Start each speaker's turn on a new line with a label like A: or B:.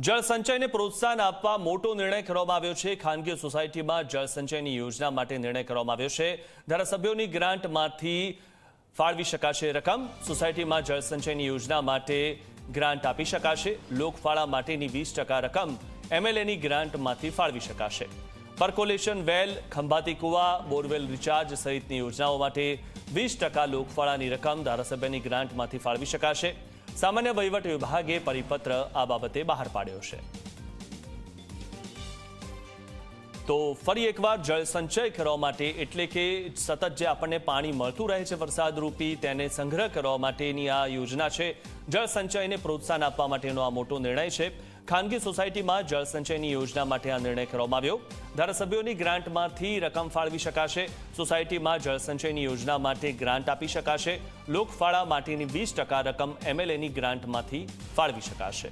A: જળ સંચયને પ્રોત્સાહન આપવા મોટો નિર્ણય કરવામાં આવ્યો છે। ખાનગી સોસાયટીમાં જળ સંચયની યોજના માટે નિર્ણય કરવામાં આવ્યો છે। ધારાસભ્યોની ગ્રાન્ટમાંથી ફાળવી શકાશે રકમ। સોસાયટીમાં જળ સંચયની યોજના માટે ગ્રાન્ટ આપી શકાશે। લોકફાળા માટેની 20% રકમ એમએલએની ગ્રાન્ટમાંથી ફાળવી શકાશે। પર્કોલેશન વેલ, ખંભાતી કુવા, બોરવેલ રિચાર્જ સહિતની યોજનાઓ માટે 20% લોકફાળાની રકમ ધારાસભ્યની ગ્રાન્ટમાંથી ફાળવી શકાશે। સામાન્ય વહીવટ વિભાગે પરિપત્ર આ બાબતે બહાર પાડ્યો છે। તો ફરી એકવાર જળ સંચય કરવા માટે એટલે કે સતત જે આપણને પાણી મળતું રહે છે વરસાદ રૂપી તેને સંગ્રહ કરવા માટેની આ યોજના છે। જળ સંચયને પ્રોત્સાહન આપવા માટેનો આ મોટો નિર્ણય છે। ખાનગી સોસાયટીમાં જળ સંચયની યોજના માટે આ નિર્ણય કરવામાં આવ્યો। ધારાસભ્યોની ગ્રાન્ટમાંથી રકમ ફાળવી શકાશે। સોસાયટીમાં જળ સંચયની યોજના માટે ગ્રાન્ટ આપી શકાશે। લોકફાળા માટેની 20% રકમ એમએલએની ગ્રાન્ટમાંથી ફાળવી શકાશે।